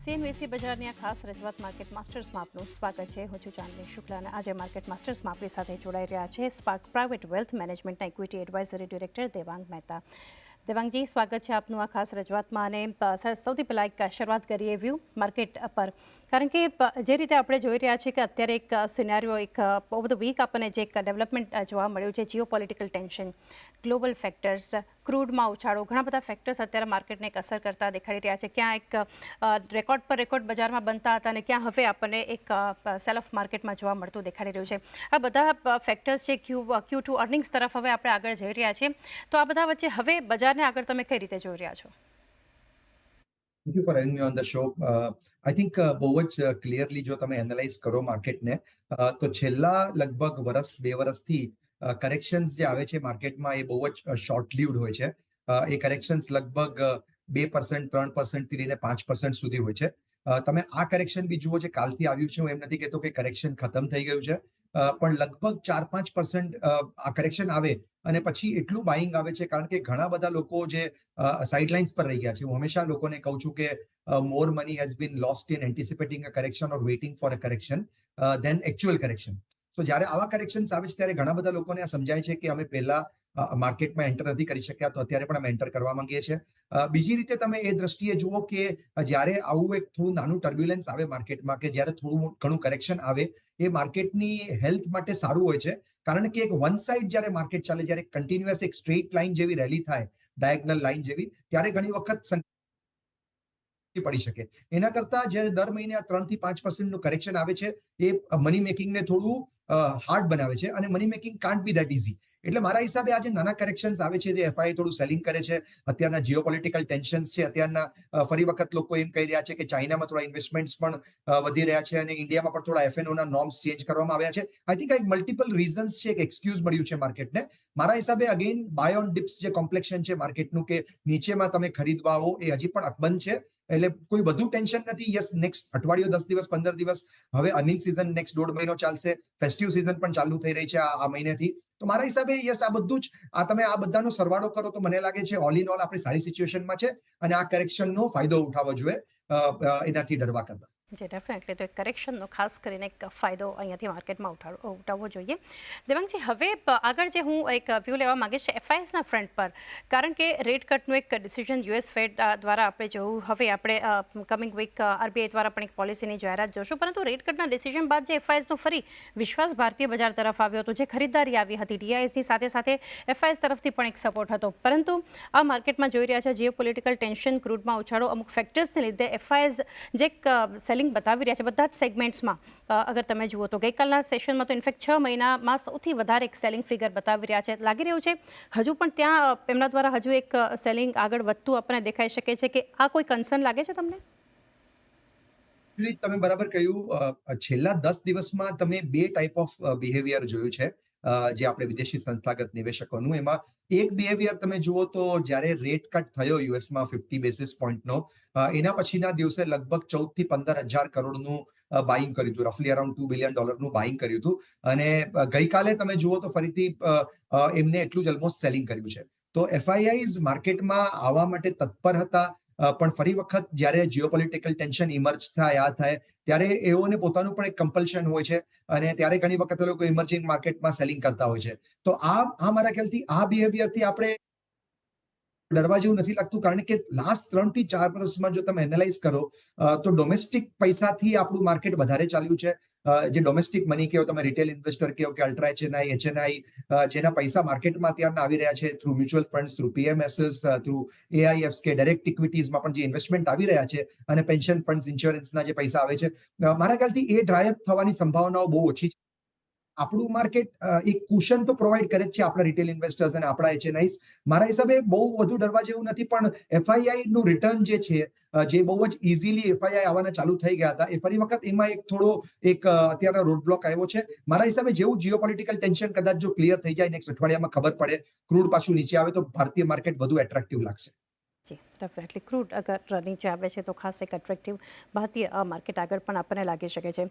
સીએનવીસી બજારની આ ખાસ રજૂઆત માર્કેટ માસ્ટર્સમાં આપનું સ્વાગત છે. હું છું ચાંદની શુક્લા અને આજે માર્કેટ માસ્ટર્સમાં આપણી સાથે જોડાઈ રહ્યા છે સ્પાર્ક પ્રાઇવેટ વેલ્થ મેનેજમેન્ટના equity advisory director Devang Mehta. દેવાંગજી, સ્વાગત છે આપનું આ ખાસ રજૂઆતમાં. અને સૌથી પહેલાં એક શરૂઆત કરીએ વ્યૂ માર્કેટ પર, કારણ કે જે રીતે આપણે જોઈ રહ્યા છીએ કે અત્યારે એક સિનારીઓ એક બહુ બધું વીક આપણને જે એક ડેવલપમેન્ટ જોવા મળ્યું છે, geo political tension, global factors, ક્રૂડમાં ઉછાળો, ઘણા બધા ફેક્ટર્સ અત્યારે માર્કેટને એક અસર કરતા દેખાડી રહ્યા છે. ક્યાં એક રેકોર્ડ પર રેકોર્ડ બજારમાં બનતા હતા અને ક્યાં હવે આપણને એક સેલ ઓફ માર્કેટમાં જોવા મળતું દેખાડી રહ્યું છે. આ બધા ફેક્ટર્સ છે Q2 અર્નિંગ્સ તરફ હવે આપણે આગળ જઈ રહ્યા છીએ. તો આ બધા વચ્ચે હવે બજારને આગળ તમે કઈ રીતે જોઈ રહ્યા છો? Thank you for having me on the show. I think બહુ જ ક્લિયરલી જો તમે એનાલાઇઝ કરો માર્કેટને તો છેલ્લા લગભગ બે વર્ષથી કરેક્શન્સ જે આવે છે માર્કેટમાં એ બહુ જ શોર્ટ લીવ્ડ હોય છે. એ કરેક્શન્સ લગભગ 2%, 3% થી લઈને 5% સુધી હોય છે. તમે આ કરેક્શન બી જુઓ, જે કાલથી આવ્યું છે, હું એમ નથી કહેતો કે કરેક્શન ખતમ થઈ ગયું છે, પણ લગભગ 4-5% આ કરેક્શન આવે અને પછી એટલું બાઇંગ આવે છે, કારણ કે ઘણા બધા લોકો જે સાઇડલાઇન્સ પર રહી ગયા છે. હું હંમેશા લોકોને કહું છું કે more money has been lost in anticipating a correction or waiting for a correction than actual correction. So જ્યારે આવા કરેક્શન્સ આવે છે ત્યારે ઘણા બધા લોકોને આ સમજાય છે કે અમે પહેલા માર્કેટમાં એન્ટર નથી કરી શક્યા, તો અત્યારે પણ અમે એન્ટર કરવા માંગીએ છીએ. બીજી રીતે તમે એ દ્રષ્ટિએ જુઓ કે જ્યારે આવું એક થોડું નાનું ટર્બ્યુલન્સ આવે માર્કેટમાં, કે જ્યારે થોડું ઘણું કરેક્શન આવે, એ માર્કેટની હેલ્થ માટે સારું હોય છે. કારણ કે એક વન સાઇડ જ્યારે માર્કેટ ચાલે, જ્યારે કન્ટિન્યુઅસ એક સ્ટ્રેટ લાઇન જેવી રેલી થાય, ડાયગનલ લાઇન જેવી, ત્યારે ઘણી વખત પડી શકે. એના કરતા જ્યારે દર મહિને આ 3-5% નું કરેક્શન આવે છે, એ મની મેકિંગને થોડું હાર્ડ બનાવે છે, અને money making can't B that easy. એટલે મારા હિસાબે આજે નાના કરેક્શન્સ આવે છે, જે એફઆઈ થોડું સેલિંગ કરે છે. અત્યારના જીઓપોલિટિકલ ટેન્શન્સ છે, અત્યારના ફરી વખત લોકો એમ કહી રહ્યા છે કે ચાઇનામાં થોડા ઇન્વેસ્ટમેન્ટ્સ પણ વધી રહ્યા છે, અને ઇન્ડિયામાં પણ થોડા એફએનઓ ના નોર્મ્સ ચેન્જ કરવામાં આવ્યા છે. આઈ થિંક આ એક મલ્ટિપલ રીઝન્સ છે, એક એક્સક્યુઝ મળ્યું છે માર્કેટને. મારા હિસાબે અગેન બાય ઓન ડિપ્સ જે કોમ્પ્લેક્શન છે માર્કેટનું, કે નીચેમાં તમે ખરીદવા આવો, એ હજી પણ અકબંધ છે. એટલે કોઈ બધું ટેન્શન નથી. યસ, નેક્સ્ટ અઠવાડિયું, 10 દિવસ, 15 દિવસ, હવે અર્નિંગ સિઝન નેક્સ્ટ 1.5 મહિનો ચાલશે. ફેસ્ટિવ સિઝન પણ ચાલુ થઈ રહી છે આ મહિનેથી. તો મારા હિસાબે યસ, આ બધું જ તમે આ બધાનો સરવાળો કરો તો મને લાગે છે ઓલ ઇન ઓલ આપણે સારી સિચ્યુએશનમાં છે, અને આ કરેક્શનનો ફાયદો ઉઠાવવો જોઈએ એનાથી ડરવા કરતા. જે ડેફિનેટલી તો એક કરેક્શનનો ખાસ કરીને એક ફાયદો અહીંયાથી માર્કેટમાં ઉઠાવવો જોઈએ. દેવાંગજી, હવે આગળ જે હું એક વ્યૂ લેવા માંગીશ એફઆઈએસના ફ્રન્ટ પર, કારણ કે રેટ કટનું એક ડિસિઝન યુએસ ફેડ દ્વારા આપણે જોયું. હવે આપણે કમિંગ વીક આરબીઆઈ દ્વારા પણ એક પોલિસીની જાહેરાત જોશું, પરંતુ રેટ કટના ડિસિઝન બાદ જે એફઆઈએસનો ફરી વિશ્વાસ ભારતીય બજાર તરફ આવ્યો હતો, જે ખરીદારી આવી હતી ડીઆઈએસની સાથે સાથે એફઆઈએસ તરફથી પણ એક સપોર્ટ હતો. પરંતુ આ માર્કેટમાં જોઈ રહ્યા છે જીઓ પોલિટિકલ ટેન્શન, ક્રૂડમાં ઉછાળો, અમુક ફેક્ટર્સને લીધે એફઆઈએસ જે એક સેલિંગ બતાવી રહ્યા છે બધા જ સેગમેન્ટ્સમાં. અગર તમે જુઓ તો ગઈકાલના સેશનમાં તો ઇનફેક્ટ 6 મહિનામાં સૌથી વધારે એક સેલિંગ ફિગર બતાવી રહ્યા છે. લાગી રહ્યું છે હજુ પણ ત્યાં એમના દ્વારા હજુ એક સેલિંગ આગળ વધતું આપણને દેખાઈ શકે છે, કે આ કોઈ કન્સર્ન લાગે છે તમને? તમે બરાબર કહ્યું. છેલ્લા 10 દિવસમાં તમે બે ટાઈપ ઓફ બિહેવિયર જોયું છે, જે આપણે વિદેશી સંસ્થાગત નિવેશકોનું. એમાં એક બિહેવિયર તમે જુઓ તો જ્યારે રેટ કટ થયો યુએસમાં 50 બેસિસ પોઈન્ટનો, એના પછીના દિવસે લગભગ 14 થી 15 હજાર કરોડનું બાઇંગ કર્યું હતું, રફલી અરાઉન્ડ $2 બિલિયન બાઇંગ કર્યું હતું. અને ગઈકાલે તમે જુઓ તો ફરીથી એમને એટલું જ ઓલમોસ્ટ સેલિંગ કર્યું છે. તો એફઆઈઆઈઝ માર્કેટમાં આવવા માટે તત્પર હતા, પણ ફરી વખત જ્યારે જીઓપોલિટિકલ ટેન્શન ઇમર્જ થાય, આ થાય, ત્યારે એઓને પોતાનું પણ એક કમ્પલ્શન હોય છે, અને ત્યારે ઘણી વખત લોકો ઇમર્જિંગ માર્કેટમાં સેલિંગ કરતા હોય છે. તો આ મારા ખ્યાલથી આ બિહેવિયરથી આપણે ડરવા જેવું નથી લાગતું, કારણ કે લાસ્ટ 3 થી 4 વર્ષમાં જો તમે એનાલાઇઝ કરો તો ડોમેસ્ટિક પૈસાથી આપણું માર્કેટ વધારે ચાલ્યું છે. જે ડોમેસ્ટિક મની કહો, તમે રિટેલ ઇન્વેસ્ટર કહો કે અલ્ટ્રા એચએનઆઈ, જેના પૈસા માર્કેટમાં અત્યારના આવી રહ્યા છે through mutual funds, through PMSS, through AIFs, કે ડાયરેક્ટ ઇક્વિટીઝમાં પણ જે ઇન્વેસ્ટમેન્ટ આવી રહ્યા છે, અને પેન્શન ફંડ્સ, ઇન્સ્યોરન્સના જે પૈસા આવે છે, મારા ખ્યાલથી એ ડ્રાયઅપ થવાની સંભાવનાઓ બહુ ઓછી છે. આપણું માર્કેટ એક કુશન તો પ્રોવાઈડ કરે જ છે આપણા રિટેલ ઇન્વેસ્ટર્સ અને આપણા એચએનઆઈસ. મારા હિસાબે બહુ વધુ ડરવા જેવું નથી, પણ એફઆઈઆઈ નું રિટર્ન જે છે, જે બહુ જ ઇઝીલી એફઆઈઆઈ આવવાના ચાલુ થઈ ગયા હતા, એ ફરી વખત એમાં એક થોડો એક અત્યારે રોડ બ્લોક આવ્યો છે. મારા હિસાબે જેવું જીઓપોલિટિકલ ટેન્શન કદાચ જો ક્લિયર થઈ જાય, નેક્સ્ટ અઠવાડિયામાં ખબર પડે, ક્રૂડ પાછું નીચે આવે, તો ભારતીય માર્કેટ વધુ એટ્રેક્ટિવ લાગશે. જી ડેફિનેટલી ક્રૂડ અગર નીચે આવે છે તો ખાસ એક એટ્રેક્ટિવ ભારતીય માર્કેટ આગળ પણ આપણને લાગી શકે છે.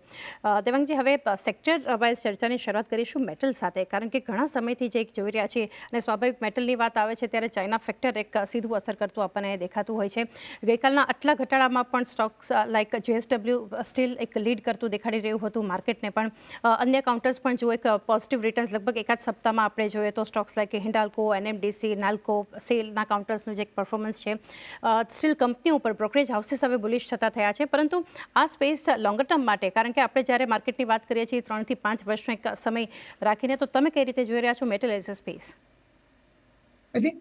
દેવાંગજી, હવે સેક્ટર વાઇઝ ચર્ચાની શરૂઆત કરીશું મેટલ સાથે, કારણ કે ઘણા સમયથી જે એક જોઈ રહ્યા છીએ અને સ્વાભાવિક મેટલની વાત આવે છે ત્યારે ચાઇના ફેક્ટર એક સીધું અસર કરતું આપણને દેખાતું હોય છે. ગઈકાલના આટલા ઘટાડામાં પણ સ્ટોક્સ લાઇક JSW સ્ટીલ એક લીડ કરતું દેખાડી રહ્યું હતું માર્કેટને, પણ અન્ય કાઉન્ટર્સ પણ જો એક પોઝિટિવ રિટર્ન્સ લગભગ એકાદ સપ્તાહમાં આપણે જોઈએ તો સ્ટોક્સ લાઇક હિન્ડાલ્કો, NMDC, નાલ્કો, સેલના કાઉન્ટર્સનું જે એક પરફોર્મન્સ છે, સ્ટીલ કંપનીઓ ઉપર બ્રોકરેજ હાઉસીસ હવે બુલિશ થતા થયા છે. પરંતુ આ સ્પેસ લોંગર ટર્મ માટે, કારણ કે આપણે જ્યારે માર્કેટની વાત કરીએ છીએ 3 થી 5 વર્ષનો એક સમય રાખીને, તો તમે કઈ રીતે જોઈ રહ્યા છો metal as a space? I think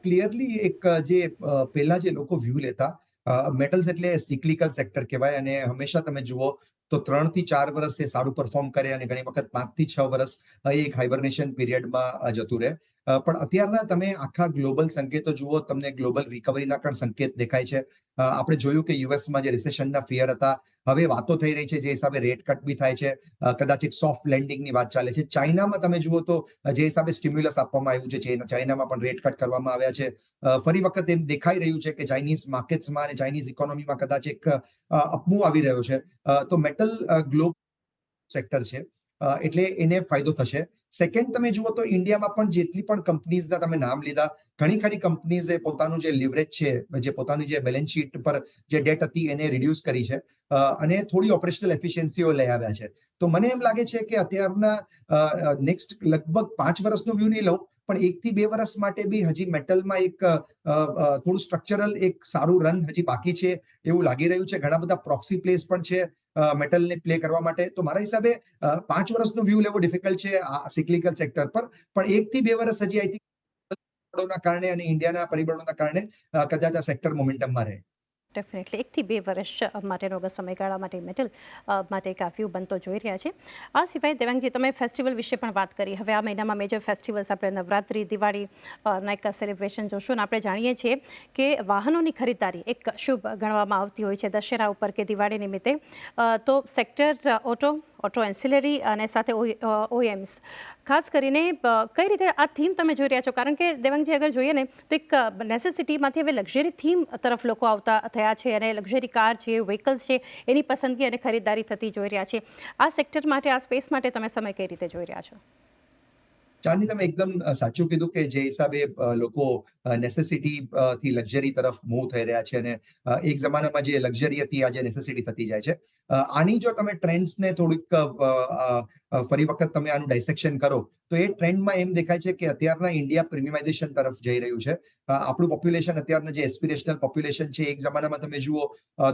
clearly એક જે પહેલા જે લોકો વ્યૂ લેતા મેટલ્સ એટલે સિક્લિકલ સેક્ટર કહેવાય અને હંમેશા તમે જુઓ તો 3 થી 4 વર્ષ એ સારું પરફોર્મ કરે અને ઘણી વખત 5 થી 6 વર્ષ એક હાઇબરનેશન પીરિયડમાં જતું રહે. પણ અત્યારના તમે આખા ગ્લોબલ સંકેતો જુઓ, તમને ગ્લોબલ રિકવરીના પણ સંકેત દેખાય છે. આપણે જોયું કે યુએસમાં જે રિસેશનના ફિયર હતા, હવે વાતો થઈ રહી છે જે હિસાબે રેટ કટ બી થાય છે. કદાચ એક સોફ્ટ લેન્ડિંગની વાત ચાલે છે. ચાઇનામાં તમે જુઓ તો જે હિસાબે સ્ટિમ્યુલસ આપવામાં આવ્યું છે, ચાઇનામાં પણ રેટ કટ કરવામાં આવ્યા છે. ફરી વખત એમ દેખાઈ રહ્યું છે કે ચાઇનીઝ માર્કેટ્સમાં અને ચાઇનીઝ ઇકોનોમીમાં કદાચ એક અપમૂવ આવી રહ્યો છે. તો મેટલ ગ્લોબ સેક્ટર છે, એટલે એને ફાયદો થશે. સેકન્ડ, તમે જુઓ તો ઇન્ડિયામાં પણ જેટલી પણ કંપનીઝના તમે નામ લીધા, ઘણી ખરી કંપનીઝે પોતાનું જે લીવરેજ છે, જે પોતાની જે બેલેન્સ શીટ પર જે ડેટ હતી એને રિડ્યુસ કરી છે અને થોડી ઓપરેશનલ એફિશિયન્સીઓ લઈ આવ્યા છે. તો મને એમ લાગે છે કે અત્યારના નેક્સ્ટ લગભગ 5 વર્ષનો વ્યૂ નહીં લઉં, પણ 1 થી 2 વર્ષ માટે બી હજી મેટલમાં એક થોડું સ્ટ્રક્ચરલ એક સારું રન હજી બાકી છે એવું લાગી રહ્યું છે. ઘણા બધા પ્રોક્સી પ્લેસ પણ છે મેટલને પ્લે કરવા માટે. તો મારા હિસાબે 5 વર્ષનો વ્યૂ લેવો ડિફિકલ્ટ છે આ સિક્લિકલ સેક્ટર પર, પણ 1 થી 2 વર્ષ હજી આઈ થિંક કારણે અને ઇન્ડિયાના પરિબળોના કારણે કદાચ આ સેક્ટર મોમેન્ટમમાં રહે. ડેફિનેટલી 1 થી 2 વર્ષ માટેનો અગર સમયગાળા માટે મેટલ માટે એક વ્યૂ બનતો જોઈ રહ્યા છે. આ સિવાય દેવાંગજી, તમે ફેસ્ટિવલ વિશે પણ વાત કરી. હવે આ મહિનામાં મેજર ફેસ્ટિવલ્સ આપણે નવરાત્રી, દિવાળી ના એક સેલિબ્રેશન જોશું, અને આપણે જાણીએ છીએ કે વાહનોની ખરીદદારી એક શુભ ગણવામાં આવતી હોય છે દશેરા ઉપર કે દિવાળી નિમિત્તે. તો સેક્ટર ઓટો એન્સિલરી અને સાથે OEMs ખાસ કરીને કઈ રીતે આ થીમ તમે જોઈ રહ્યા છો? કારણ કે દેવાંગજી, અગર જોઈએ ને તો એક નેસેસિટીમાંથી હવે લક્ઝરી થીમ તરફ લોકો આવતા થયા છે અને લક્ઝરી કાર છે, વ્હીકલ્સ છે, એની પસંદગી અને ખરીદદારી થતી જોઈ રહ્યા છે. આ સેક્ટર માટે, આ સ્પેસ માટે તમે સમય કઈ રીતે જોઈ રહ્યા છો? ચાંદની, તમે એકદમ સાચું કીધું કે જે હિસાબે લોકો નેસેસિટી થી લક્ઝરી તરફ મૂવ થઈ રહ્યા છે અને એક જમાનામાં જે લક્ઝરી હતી આજે નેસેસિટી થતી જાય છે. આની જો તમે ટ્રેન્ડ્સને થોડીક ફરી વખત તમે આનું ડાયસેક્શન કરો તો એ ટ્રેન્ડમાં એમ દેખાય છે કે અત્યારના ઇન્ડિયા પ્રીમિયમાઇઝેશન તરફ જઈ રહ્યું છે. આપણું પોપ્યુલેશન, અત્યારના જે એસ્પિરેશનલ પોપ્યુલેશન છે, એક જમાનામાં તમે જુઓ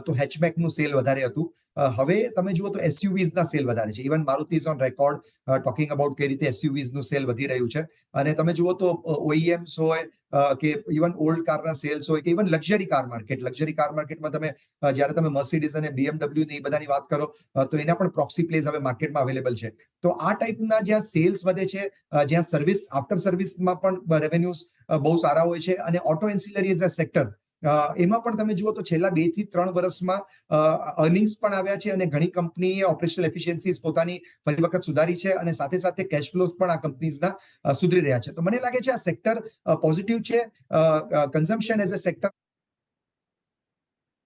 તો હેચબેકનું સેલ વધારે હતું. હવે તમે જુઓ તો એસયુવીઝના સેલ વધારે છે. Even Maruti is on record talking about કઈ રીતે એસયુવીઝનું સેલ વધી રહ્યું છે. અને તમે જુઓ તો OEMs હોય કે ઇવન ઓલ્ડ કારના સેલ્સ હોય કે ઇવન લક્ઝરી કાર માર્કેટમાં તમે જ્યારે તમે મર્સિડીઝ અને BMW ની બધાની વાત કરો તો એના પણ પ્રોક્સી પ્લેસ હવે માર્કેટમાં અવેલેબલ છે. તો આ ટાઈપના જ્યાં સેલ્સ વધે છે, જ્યાં સર્વિસ, આફ્ટર સર્વિસમાં પણ રેવન્યુઝ બહુ સારા હોય છે. અને auto ancillary as a sector, એમાં પણ તમે જુઓ તો છેલ્લા 2 થી 3 વર્ષમાં અર્નિંગ્સ પણ આવ્યા છે અને ઘણી કંપનીએ ઓપરેશનલ એફિશિયન્સીઝ પોતાની ફરી વખત સુધારી છે અને સાથે સાથે કેશ ફ્લોઝ પણ આ કંપનીઝના સુધરી રહ્યા છે. તો મને લાગે છે આ સેક્ટર પોઝિટિવ છે. Consumption as a sector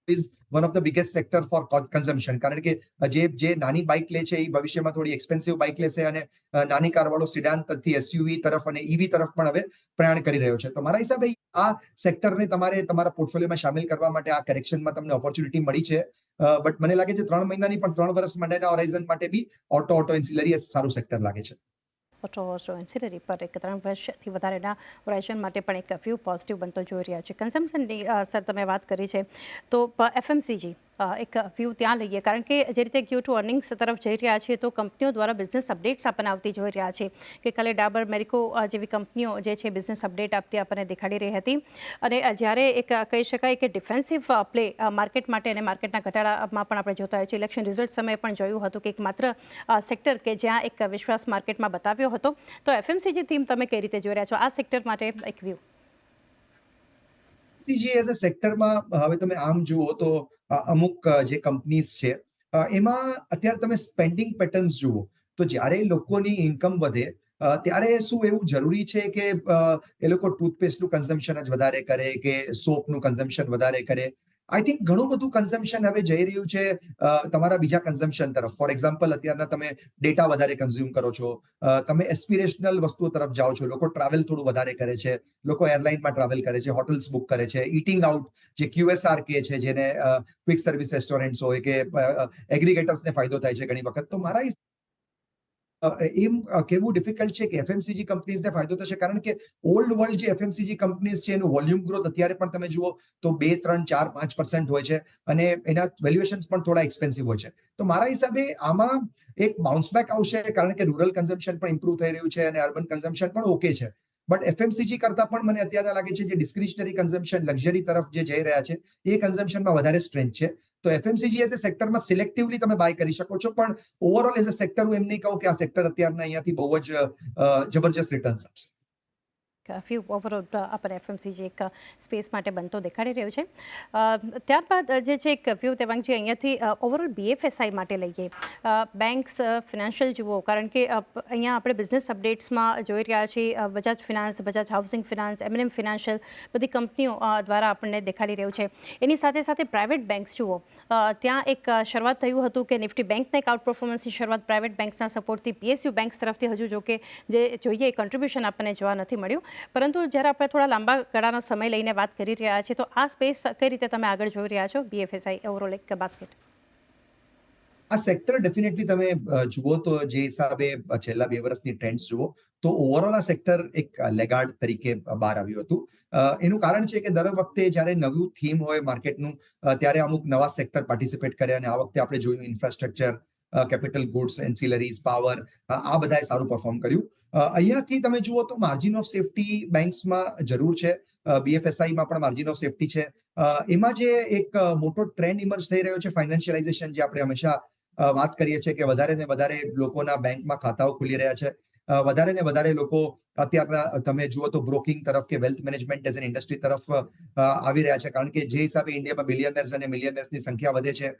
is one of the biggest sector for consumption, કારણ કે જે નાની બાઇક લે છે એ ભવિષ્યમાં થોડી એક્સપેન્સિવ બાઇક લેશે અને નાની કારવાળો સિડાન થી એસયુવી તરફ અને ઈવી તરફ પણ હવે પ્રયાણ કરી રહ્યો છે. તો મારા હિસાબે આ સેક્ટરને તમારે તમારા પોર્ટફોલિયોમાં સામેલ કરવા માટે આ કરેક્શનમાં તમને ઓપોર્ચ્યુનિટી મળી છે. બટ મને લાગે છે 3 મહિનાની પણ 3 વર્ષ માટેના હોરાઇઝન માટે બી ઓટો એન્સિલરી એ સારું સેક્ટર લાગે છે. ઓટો એન્સિલરી પર એક 3 વર્ષથી વધારેના હોરાઇઝન માટે પણ એક વ્યૂ પોઝિટિવ બનતો જોઈ રહ્યા છે. કન્ઝમ્પશનની સર તમે વાત કરી છે તો FMCG એક વ્યૂ ત્યાં લઈએ, કારણ કે જે રીતે Q2 અર્નિંગ્સ તરફ જઈ રહ્યા છે તો કંપનીઓ દ્વારા બિઝનેસ અપડેટ્સ આપણને આવતી જોઈ રહ્યા છે કે કાલે ડાબર, મેરિકો જેવી કંપનીઓ જે છે બિઝનેસ અપડેટ આપતી આપણને દેખાડી રહી હતી. અને જ્યારે એક કહી શકાય કે ડિફેન્સિવ પ્લે માર્કેટ માટે અને માર્કેટના ઘટાડામાં પણ આપણે જોતા હોય છે. ઇલેક્શન રિઝલ્ટ સમયે પણ જોયું હતું કે એક માત્ર સેક્ટર કે જ્યાં એક વિશ્વાસ માર્કેટમાં બતાવ્યો હતો. તો FMCG થીમ તમે કઈ રીતે જોઈ રહ્યા છો આ સેક્ટર માટે એક વ્યૂ? એઝ અ સેક્ટરમાં હવે તમે આમ જુઓ તો અમુક જે કંપનીઝ છે એમાં અત્યારે તમે સ્પેન્ડિંગ પેટર્ન્સ જુઓ તો જ્યારે લોકોની ઇન્કમ વધે ત્યારે શું એવું જરૂરી છે કે એ લોકો ટૂથપેસ્ટનું કન્ઝમ્પશન જ વધારે કરે કે સોપનું કન્ઝમ્પશન વધારે કરે? આઈ થિંક ઘણું બધું કન્ઝમ્પશન હવે જઈ રહ્યું છે તમારા બીજા કન્ઝમ્પશન તરફ. ફોર એક્ઝામ્પલ, અત્યારના તમે ડેટા વધારે કન્ઝ્યુમ કરો છો, તમે એસ્પિરેશનલ વસ્તુઓ તરફ જાઓ છો, લોકો ટ્રાવેલ થોડું વધારે કરે છે, લોકો એરલાઇનમાં ટ્રાવેલ કરે છે, હોટલ્સ બુક કરે છે, ઈટિંગ આઉટ જે QSR કે છે, જેને ક્વિક સર્વિસ રેસ્ટોરન્ટ્સ હોય કે એગ્રીગેટર્સને ફાયદો થાય છે ઘણી વખત. તો મારા એમ કહેવું ડિફિકલ્ટ છે કે FMCG કંપનીઝને ફાયદો થશે, કારણ કે ઓલ્ડ વર્લ્ડ જે FMCG કંપનીઝ છે એનું વોલ્યુમ ગ્રોથ અત્યારે પણ તમે જુઓ તો 2, 3, 4, 5% હોય છે અને એના વેલ્યુએશન્સ પણ થોડા એક્સપેન્સિવ હોય છે. તો મારા હિસાબે આમાં એક બાઉન્સ બેક આવશે, કારણ કે રૂરલ કન્ઝમ્પશન પણ ઇમ્પ્રુવ થઈ રહ્યું છે અને અર્બન કન્ઝમ્પશન પણ ઓકે છે. બટ FMCG કરતા પણ મને અત્યારે લાગે છે જે ડિસ્ક્રિશનરી કન્ઝમ્પશન લક્ઝરી તરફ જે જઈ રહ્યા છે એ કન્ઝમ્પશનમાં વધારે સ્ટ્રેન્થ છે. તો FMCG એઝ એ સેક્ટરમાં સિલેક્ટિવલી તમે બાય કરી શકો છો, પણ ઓવરઓલ એઝ અ સેક્ટર હું એમ નહીં કહું કે આ સેક્ટર અત્યારના અહીંયાથી બહુ જ જબરજસ્ત રિટર્ન્સ આપશે. ફ્યુ ઓવરઓલ આપણને FMCG એક સ્પેસ માટે બનતો દેખાડી રહ્યો છે. ત્યારબાદ જે છે એક વ્યૂ દેવાંગજી અહીંયાથી ઓવરઓલ BFSI માટે લઈએ. બેંક્સ, ફિનાન્શિયલ જુઓ, કારણ કે અહીંયા આપણે બિઝનેસ અપડેટ્સમાં જોઈ રહ્યા છીએ Bajaj finance, Bajaj housing finance, M&M financial બધી કંપનીઓ દ્વારા આપણને દેખાડી રહ્યું છે. એની સાથે સાથે પ્રાઇવેટ બેંક્સ જુઓ, ત્યાં એક શરૂઆત થયું હતું કે નિફ્ટી બેંકના એક આઉટ પરફોર્મન્સની શરૂઆત પ્રાઇવેટ બેંક્સના સપોર્ટથી PSU બેંક્સ તરફથી હજુ જો કે જે જોઈએ એ કન્ટ્રીબ્યુશન આપણને જોવા નથી મળ્યું. પરંતુ જ્યારે આપણે થોડા લાંબા ગાળાનો સમય લઈને વાત કરી રહ્યા છીએ, તો આ સ્પેસ કઈ રીતે તમે આગળ જોઈ રહ્યા છો BFSI ઓવરઓલ એક બાસ્કેટ? આ સેક્ટર ડેફિનેટલી તમે જુઓ તો જે હિસાબે છેલ્લા 2 વર્ષની ટ્રેન્ડ્સ જુઓ તો ઓવરઓલ આ સેક્ટર એક લેગાર્ડ તરીકે બહાર આવ્યું હતું. એનું કારણ છે કે દર વખતે જ્યારે નવું થીમ હોય માર્કેટનું ત્યારે અમુક નવા સેક્ટર પાર્ટિસિપેટ કરે, અને આ વખતે આપણે જોયું ઇન્ફ્રાસ્ટ્રક્ચર, કેપિટલ ગુડ્સ, એન્સિલરીઝ, પાવર, આ બધાએ સારું પરફોર્મ કર્યું. અહીંયાથી તમે જુઓ તો માર્જિન ઓફ સેફ્ટી બેંક્સમાં જરૂર છે, BFSIમાં પણ માર્જિન ઓફ સેફ્ટી છે. એમાં જે એક મોટો ટ્રેન્ડ ઇમર્જ થઈ રહ્યો છે ફાઇનાન્શિયલાઇઝેશન, જે આપણે હંમેશા વાત કરીએ છીએ કે વધારે ને વધારે લોકોના બેંકમાં ખાતાઓ ખુલી રહ્યા છે, વધારે ને વધારે લોકો અત્યારના તમે જુઓ તો બ્રોકિંગ તરફ કે wealth management as an industry તરફ આવી રહ્યા છે, કારણ કે જે હિસાબે ઇન્ડિયામાં બિલિયનર્સ અને મિલિયનર્સની સંખ્યા વધે છે,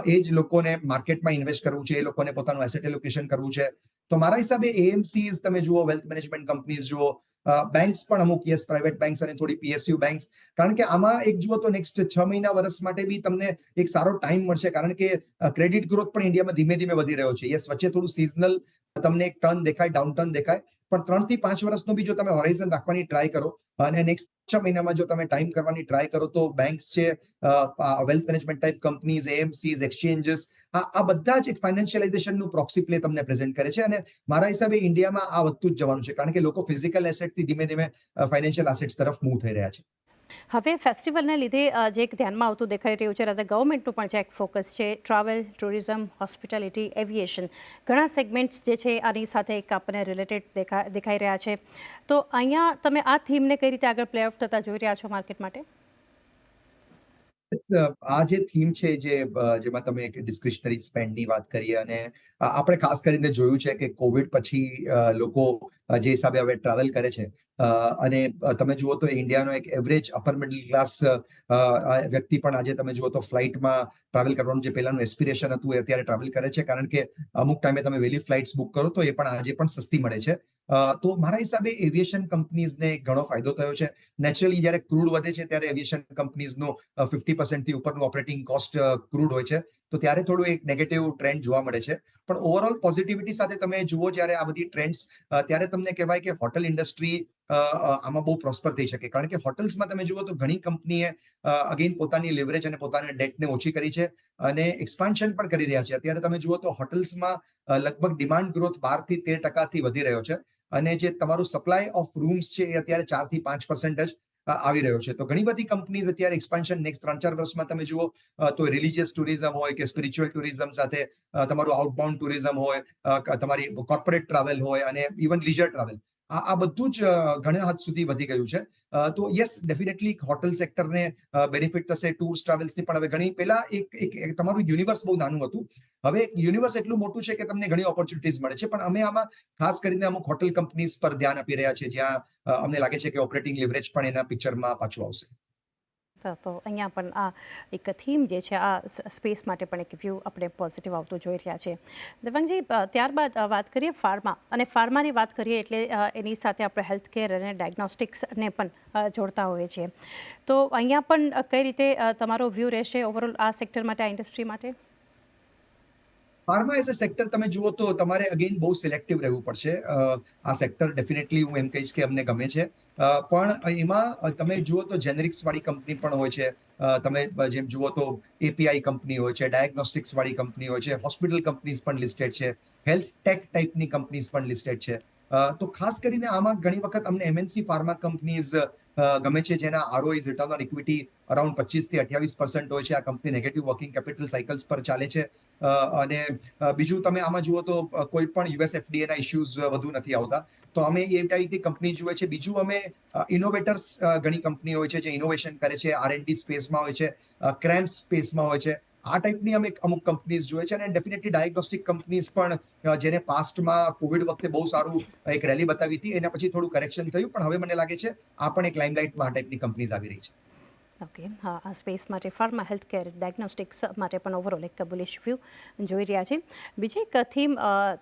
એ જ લોકોને માર્કેટમાં ઇન્વેસ્ટ કરવું છે, એ લોકોને પોતાનું એસેટ એલોકેશન કરવું છે. તો મારા હિસાબે AMCs તમે જુઓ, વેલ્થ મેનેજમેન્ટ કંપનીઝ જુઓ, બેંક્સ પણ અમુક, યસ, પ્રાઇવેટ બેંક્સ અને થોડી PSU બેંક્સ, કારણ કે આમાં એક જુઓ તો નેક્સ્ટ 6 મહિના વર્ષ માટે બી તમને એક સારો ટાઈમ મળશે, કારણ કે ક્રેડિટ ગ્રોથ પણ ઇન્ડિયામાં ધીમે ધીમે વધી રહ્યો છે. યસ, વચ્ચે થોડું સિઝનલ તમને એક ટર્ન દેખાય, ડાઉન ટર્ન દેખાય, પણ 3 થી 5 વર્ષનો બી જો તમે હોરાઇઝન રાખવાની ટ્રાય કરો અને નેક્સ્ટ 6 મહિનામાં જો તમે ટાઈમ કરવાની ટ્રાય કરો, તો બેંક્સ છે, wealth management type companies, AMCs, exchanges, આ બધા જ એક ફાઇનાન્શિયલાઇઝેશનનું પ્રોક્સી પ્લે તમને પ્રેઝન્ટ કરે છે. અને મારા હિસાબે ઇન્ડિયામાં આ વધતું જ જવાનું છે, કારણ કે લોકો ફિઝિકલ એસેટથી ધીમે ધીમે ફાઇનાન્શિયલ એસેટ્સ તરફ મૂવ થઈ રહ્યા છે. હવે ફેસ્ટિવલને લીધે જે એક ધ્યાનમાં આવતું દેખાઈ રહ્યું છે, રાધર ગવર્મેન્ટનું પણ જે એક ફોકસ છે, ટ્રાવેલ, ટુરિઝમ, હોસ્પિટાલિટી, એવિએશન, ઘણા સેગમેન્ટ્સ જે છે આની સાથે એક આપણને રિલેટેડ દેખાઈ રહ્યા છે. તો અહીંયા તમે આ થીમને કઈ રીતે આગળ પ્લે આઉટ થતા જોઈ રહ્યા છો માર્કેટ માટે? આ જે થીમ છે, જેમાં તમે એક ડિસ્ક્રિશનરી સ્પેન્ડની વાત કરી, અને આપણે ખાસ કરીને જોયું છે કે કોવિડ પછી લોકો જે હિસાબે હવે ટ્રાવેલ કરે છે, અને તમે જુઓ તો ઇન્ડિયાનો એક એવરેજ અપર મિડલ ક્લાસ વ્યક્તિ પણ આજે તમે જુઓ તો ફ્લાઇટમાં ટ્રાવેલ કરવાનું જે પહેલાનું એસ્પિરેશન હતું એ અત્યારે ટ્રાવેલ કરે છે, કારણ કે અમુક ટાઈમે તમે વહેલી ફ્લાઇટ્સ બુક કરો તો એ પણ આજે પણ સસ્તી મળે છે. તો મારા હિસાબે એવિએશન કંપનીઝને ઘણો ફાયદો થયો છે. નેચરલી જ્યારે ક્રૂડ વધે છે ત્યારે એવિએશન કંપનીઝનો 50%થી ઉપરનું ઓપરેટિંગ કોસ્ટ ક્રૂડ હોય છે, તો ત્યારે થોડું એક નેગેટિવ ટ્રેન્ડ જોવા મળે છે. પણ ઓવરઓલ પોઝિટિવિટી સાથે તમે જુઓ જ્યારે આ બધી ટ્રેન્ડ્સ, ત્યારે તમને કહેવાય કે હોટલ ઇન્ડસ્ટ્રી આમાં બહુ પ્રોસ્પર થઈ શકે, કારણ કે હોટલ્સમાં તમે જુઓ તો ઘણી કંપનીએ અગેન પોતાની લિવરેજ અને પોતાના ડેટને ઓછી કરી છે અને એક્સપાન્શન પણ કરી રહ્યા છે. અત્યારે તમે જુઓ તો હોટલ્સમાં લગભગ ડિમાન્ડ ગ્રોથ 12 થી 13% વધી રહ્યો છે, અને જે તમારું સપ્લાય ઓફ રૂમ્સ છે એ અત્યારે 4 થી 5% જ આવી રહ્યો છે. તો ઘણી બધી કંપનીઝ અત્યારે એક્સપાન્શન નેક્સ્ટ 3-4 વર્ષમાં તમે જુઓ તો રિલિજિયસ ટુરિઝમ હોય કે સ્પિરિચ્યુઅલ ટુરિઝમ સાથે તમારું આઉટબાઉન્ડ ટુરિઝમ હોય, તમારી કોર્પોરેટ ટ્રાવેલ હોય, અને ઇવન લીજર ટ્રાવેલ, આ બધું જ ઘણા હદ સુધી વધી ગયું છે. તો યસ, ડેફિનેટલી હોટલ સેક્ટરને બેનિફિટ થશે, ટૂર્સ ટ્રાવેલ્સની પણ. હવે ઘણી પહેલા એક તમારું યુનિવર્સ બહુ નાનું હતું, હવે યુનિવર્સ એટલું મોટું છે કે તમને ઘણી ઓપોર્ચ્યુનિટીઝ મળે છે. પણ અમે આમાં ખાસ કરીને અમુક હોટલ કંપનીઝ પર ધ્યાન આપી રહ્યા છે, જ્યાં અમને લાગે છે કે ઓપરેટિંગ લિવરેજ પણ એના પિક્ચરમાં પાછું આવશે. તો અહીંયા પણ આ એક થીમ જે છે આ સ્પેસ માટે પણ એક વ્યૂ આપણે પોઝિટિવ આવતું જોઈ રહ્યા છે. દેવાંગજી, ત્યારબાદ વાત કરીએ ફાર્મા, અને ફાર્માની વાત કરીએ એટલે એની સાથે આપણે હેલ્થ કેર અને ડાયગ્નોસ્ટિક્સને પણ જોડતા હોઈએ છીએ. તો અહીંયા પણ કઈ રીતે તમારો વ્યૂ રહેશે ઓવરઓલ આ સેક્ટર માટે, આ ઇન્ડસ્ટ્રી માટે? ફાર્મા એઝ અ સેક્ટર તમે જુઓ તો તમારે અગેન બહુ સિલેક્ટિવ રહેવું પડશે. આ સેક્ટર ડેફિનેટલી હું એમ કહીશ કે અમને ગમે છે. પણ એમાં તમે જુઓ તો જેનરિક્સ વાળી કંપની પણ હોય છે. તમે જેમ જુઓ તો એપીઆઈ કંપની હોય છે, ડાયગ્નોસ્ટિક્સ વાળી કંપની હોય છે, હોસ્પિટલ કંપનીઝ પણ લિસ્ટેડ છે, હેલ્થ ટેક ટાઈપની કંપનીઝ પણ લિસ્ટેડ છે. તો ખાસ કરીને આમાં ઘણી વખત અમને એમએનસી ફાર્મા કંપનીઝ ગમે છે, જેના આરઓઈઝ રિટર્ન ઓન ઇક્વિટી અરાઉન્ડ 25% થી 28% હોય છે. આ company negative working capital cycles પર ચાલે છે. અને બીજું તમે આમાં જુઓ તો કોઈ પણ યુએસ એફડીએના ઇશ્યુઝ વધુ નથી આવતા. તો અમે એ ટાઈપની કંપની જોઈએ છે. બીજું અમે ઇનોવેટર્સ ઘણી કંપની હોય છે જે ઇનોવેશન કરે છે, આરએનડી સ્પેસમાં હોય છે, ક્રેમ્પ સ્પેસમાં હોય છે. આ ટાઈપની અમે અમુક કંપનીઝ જોઈએ છે. અને ડેફિનેટલી ડાયગ્નોસ્ટિક કંપનીઝ પણ જેને પાસ્ટમાં કોવિડ વખતે બહુ સારું એક રેલી બતાવી હતી, એના પછી થોડું કરેક્શન થયું, પણ હવે મને લાગે છે આ પણ એક લાઇમલાઇટમાં આ ટાઈપની કંપનીઝ આવી રહી છે. ઓકે, હા, આ સ્પેસ માટે ફાર્મા, હેલ્થ કેર, ડાયગ્નોસ્ટિક્સ માટે પણ ઓવરઓલ એક બુલિશ વ્યૂ જોઈ રહ્યા છે. બીજી એક થીમ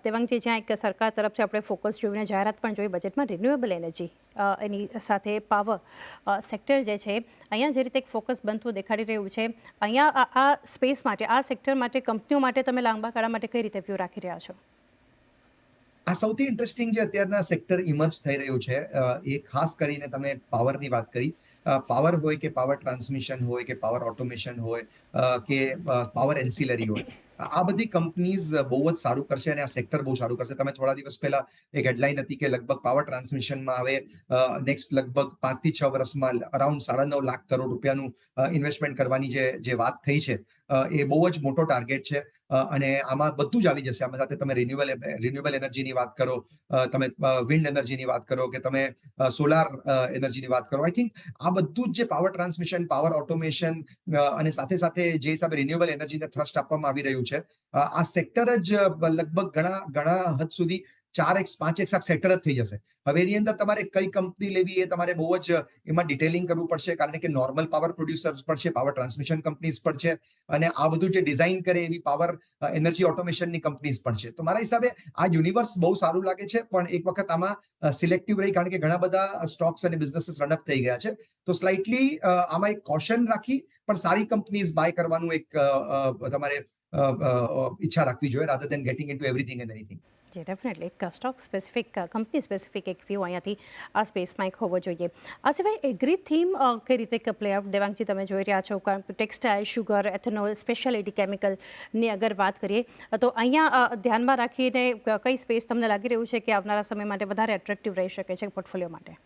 દેવાંગજી, જ્યાં એક સરકાર તરફથી આપણે ફોકસ જોઈને જાહેરાત પણ જોઈ બજેટમાં, રિન્યુએબલ એનર્જી એની સાથે પાવર સેક્ટર જે છે, અહીંયા જે રીતે એક ફોકસ બનતું દેખાડી રહ્યું છે, અહીંયા આ સ્પેસ માટે, આ સેક્ટર માટે, કંપનીઓ માટે તમે લાંબા ગાળા માટે કઈ રીતે વ્યૂ રાખી રહ્યા છો? આ સૌથી ઇન્ટરેસ્ટિંગ જે અત્યારના સેક્ટર ઇમર્જ થઈ રહ્યું છે, એ ખાસ કરીને તમે પાવરની વાત કરી. પાવર હોય કે પાવર ટ્રાન્સમિશન હોય કે પાવર ઓટોમેશન હોય કે પાવર એન્સિલરી હોય, આ બધી કંપનીઝ બહુ જ સારું કરશે અને આ સેક્ટર બહુ સારું કરશે. તમે થોડા દિવસ પહેલા એક હેડલાઇન હતી કે લગભગ પાવર ટ્રાન્સમિશનમાં હવે નેક્સ્ટ લગભગ 5 થી 6 વર્ષમાં અરાઉન્ડ 9.5 લાખ કરોડ રૂપિયાનું ઇન્વેસ્ટમેન્ટ કરવાની જે વાત થઈ છે, એ બહુ જ મોટો ટાર્ગેટ છે. અને આમાં બધું જ આવી જશે. આમાં સાથે તમે રિન્યુએબલ એનર્જીની વાત કરો, તમે વિન્ડ એનર્જીની વાત કરો, કે તમે સોલાર એનર્જીની વાત કરો. આઈ થિંક આ બધું જ જે પાવર ટ્રાન્સમિશન, પાવર ઓટોમેશન અને સાથે સાથે જે હિસાબે રિન્યુએબલ એનર્જીને થ્રસ્ટ આપવામાં આવી રહ્યું છે, આ સેક્ટર જ લગભગ ઘણા ઘણા હદ સુધી 4x 5x આ સેક્ટર જ થઈ જશે. હવે એની અંદર તમારે કઈ કંપની લેવી એ તમારે બહુ જ એમાં ડિટેલિંગ કરવું પડશે, કારણ કે નોર્મલ પાવર પ્રોડ્યુસર્સ પણ છે, પાવર ટ્રાન્સમિશન કંપનીઝ પણ છે, અને આ બધું જે ડિઝાઇન કરે એવી પાવર એનર્જી ઓટોમેશનની કંપનીઝ પણ છે. તો મારા હિસાબે આ યુનિવર્સ બહુ સારું લાગે છે, પણ એક વખત આમાં સિલેક્ટિવ રહી, કારણ કે ઘણા બધા સ્ટોક્સ અને બિઝનેસીસ રનઅપ થઈ ગયા છે. તો સ્લાઇટલી આમાં એક કોશન રાખી પણ સારી કંપનીઝ બાય કરવાનું એક તમારે ઈચ્છા રાખવી જોઈએ, rather than getting into everything and anything. જી, ડેફિનેટલી એક સ્ટોક સ્પેસિફિક, કંપની સ્પેસિફિક એક વ્યૂ અહીંયાથી આ સ્પેસમાં એક હોવો જોઈએ. આ સિવાય એગ્રી થીમ કઈ રીતે એક પ્લે આઉટ, દેવાંગજી, તમે જોઈ રહ્યા છો? ટેક્સટાઇલ, શુગર, એથેનોલ, સ્પેશિયાલિટી કેમિકલની અગર વાત કરીએ તો અહીંયા ધ્યાનમાં રાખીને કઈ સ્પેસ તમને લાગી રહ્યું છે કે આવનારા સમય માટે વધારે એટ્રેક્ટિવ રહી શકે છે પોર્ટફોલિયો માટે?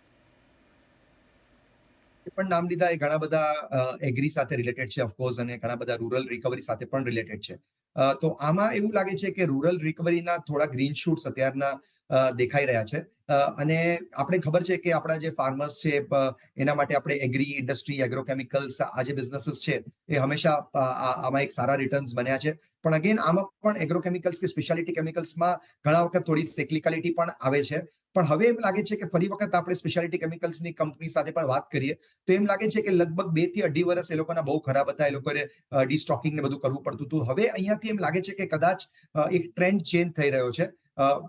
પણ નામ લીધા એ ઘણા બધા એગ્રી સાથે રિલેટેડ છે ઓફકોર્સ, અને ઘણા બધા રૂરલ રિકવરી સાથે પણ રિલેટેડ છે. તો આમાં એવું લાગે છે કે રૂરલ રિકવરીના થોડા ગ્રીન શૂટ્સ અત્યારના દેખાઈ રહ્યા છે. અને આપણે ખબર છે કે આપણા જે ફાર્મર્સ છે, એના માટે આપણે એગ્રી ઇન્ડસ્ટ્રી, એગ્રોકેમિકલ્સ, આ જે બિઝનેસીસ છે, એ હંમેશા આમાં એક સારા રિટર્ન્સ બન્યા છે. પણ અગેન આમાં પણ એગ્રોકેમિકલ્સ કે સ્પેશિયાલિટી કેમિકલ્સમાં ઘણા વખત થોડી સેક્લિકલિટી પણ આવે છે. પણ હવે એમ લાગે છે કે ફરી વખત આપણે સ્પેશિયાલિટી કેમિકલ્સની કંપની સાથે પણ વાત કરીએ તો એમ લાગે છે કે લગભગ 2 થી 2.5 વર્ષ એ લોકોના બહુ ખરાબ હતા. એ લોકોને ડીસ્ટોકિંગ ને બધું કરવું પડતું હતું. હવે અહીંયાથી એમ લાગે છે કે કદાચ એક ટ્રેન્ડ ચેન્જ થઈ રહ્યો છે.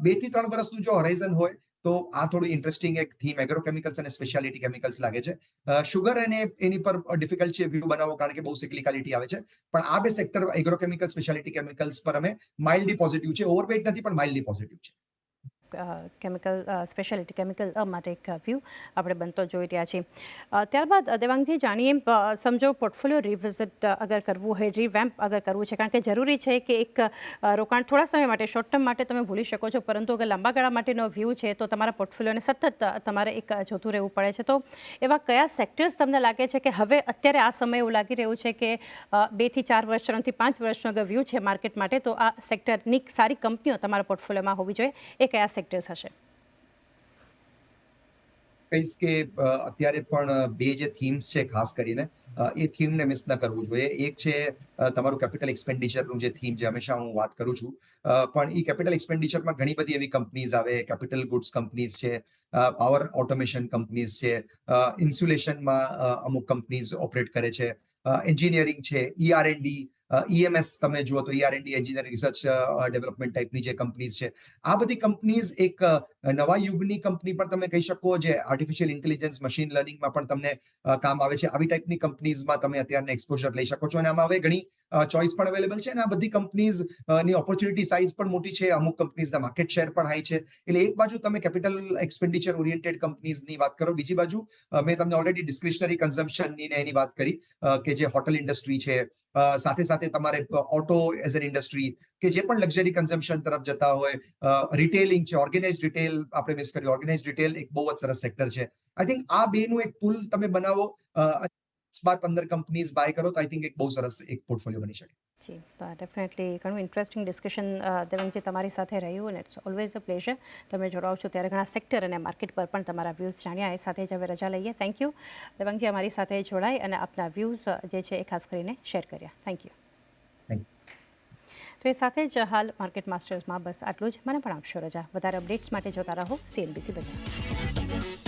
2 થી 3 વર્ષનું જો હોરાઇઝન હોય તો આ થોડું ઇન્ટરેસ્ટિંગ એક થીમ એગ્રોકેમિકલ્સ અને સ્પેશિયાલિટી કેમિકલ્સ લાગે છે. શુગર અને એની પર ડિફિકલ્ટ છે વ્યૂ બનાવવો, કારણ કે બહુ સિક્લિકાલિટી આવે છે. પણ આ બે સેક્ટર, એગ્રોકેમિકલ, સ્પેશિયાલિટી કેમિકલ્સ, પર અમે માઇલ્ડલી પોઝિટિવ છે. ઓવરવેટ નથી, પણ માઇલ્ડલી પોઝિટિવ છે. કેમિકલ, સ્પેશિયાલિટી કેમિકલ માટે એક વ્યૂ આપણે બનતો જોઈ રહ્યા છીએ. ત્યારબાદ દેવાંગજી, જાણીએ, સમજો પોર્ટફોલિયો રિવિઝિટ અગર કરવું હોય, રીવેમ્પ અગર કરવું છે, કારણ કે જરૂરી છે કે એક રોકાણ થોડા સમય માટે, શોર્ટ ટર્મ માટે તમે ભૂલી શકો છો, પરંતુ અગર લાંબા ગાળા માટેનો વ્યૂ છે તો તમારા પોર્ટફોલિયોને સતત તમારે એક જોતું રહેવું પડે છે. તો એવા કયા સેક્ટર્સ તમને લાગે છે કે હવે અત્યારે આ સમય એવું લાગી રહ્યું છે કે 2 થી 4 વર્ષ, 3 થી 5 વર્ષનો અગર વ્યૂ છે માર્કેટ માટે, તો આ સેક્ટરની સારી કંપનીઓ તમારા પોર્ટફોલિયોમાં હોવી જોઈએ, એ કયા સેક્ટર્સ હશે? કહીશ કે અત્યારે પણ બે જે થીમ્સ છે ખાસ કરીને એ થીમને મિસ ન કરવું જોઈએ. એક છે તમારું કેપિટલ એક્સપેન્ડિચરનું જે થીમ છે હંમેશા હું વાત કરું છું. પણ એ કેપિટલ એક્સપેન્ડિચરમાં ઘણી બધી એવી કંપનીઝ આવે, કેપિટલ ગુડ્સ કંપનીઝ છે, પાવર ઓટોમેશન કંપનીઝ છે, ઇન્સ્યુલેશનમાં અમુક કંપનીઝ ઓપરેટ કરે છે, એન્જિનિયરિંગ છે, ER&D, EMS તમે જુઓ તો ER&D એન્જિનિયરિંગ રિસર્ચ ડેવલપમેન્ટ ટાઈપની જે કંપનીઝ છે, આ બધી કંપનીઝ એક નવા યુગની કંપની પણ તમે કહી શકો, જે આર્ટિફિશિયલ ઇન્ટેલિજન્સ મશીન લર્નિંગમાં પણ તમને કામ આવે છે. આવી ટાઈપની કંપનીઝમાં તમે અત્યારે એક્સપોઝર લઈ શકો છો અને આમાં હવે ઘણી ચોઇસ પણ અવેલેબલ છે અને આ બધી કંપનીઝ ની ઓપોર્ચ્યુનિટી સાઇઝ પણ મોટી છે. અમુક કંપનીઝના માર્કેટ શેર પણ હાઈ છે. એટલે એક બાજુ તમે કેપિટલ એક્સપેન્ડિચર ઓરિએન્ટેડ કંપનીઝની વાત કરો, બીજી બાજુ મેં તમને ઓલરેડી ડિસ્ક્રિશનરી કન્ઝમ્પશનની ને એની વાત કરી કે જે હોટલ ઇન્ડસ્ટ્રી છે, સાથે સાથે તમારે ઓટો એઝ એન ઇન્ડસ્ટ્રી કે જે પણ લક્ઝરી કન્ઝમ્પશન તરફ જતા હોય, રિટેલિંગ છે, ઓર્ગેનાઇઝ રિટેલ આપણે મિસ કર્યું. ઓર્ગેનાઇઝ રિટેલ એક બહુ જ સરસ સેક્ટર છે. આઈ થિંક આ બેનું એક પુલ તમે બનાવો, 10-15 કંપનીઝ બાય કરો તો આઈ થિંક એક બહુ સરસ એક પોર્ટફોલિયો બની શકે. જી, ડેફિનેટલી ઘણું ઇન્ટરેસ્ટિંગ ડિસ્કશન દેવંગજી તમારી સાથે રહ્યું અને ઇટ્સ ઓલવેઝ અ પ્લેઝર. તમે જોડાઓ છો ત્યારે ઘણા સેક્ટર અને માર્કેટ પર પણ તમારા વ્યૂઝ જાણ્યા. એ સાથે જ હવે રજા લઈએ. થેન્ક યુ દેવંગજી અમારી સાથે જોડાઈ અને આપના વ્યૂઝ જે છે એ ખાસ કરીને શેર કર્યા. Thank you. તો એ સાથે જ હાલ માર્કેટ માસ્ટર્સમાં બસ આટલું જ. મને પણ આપશો રજા. વધારે અપડેટ્સ માટે જોતા રહો CNBC બજાર.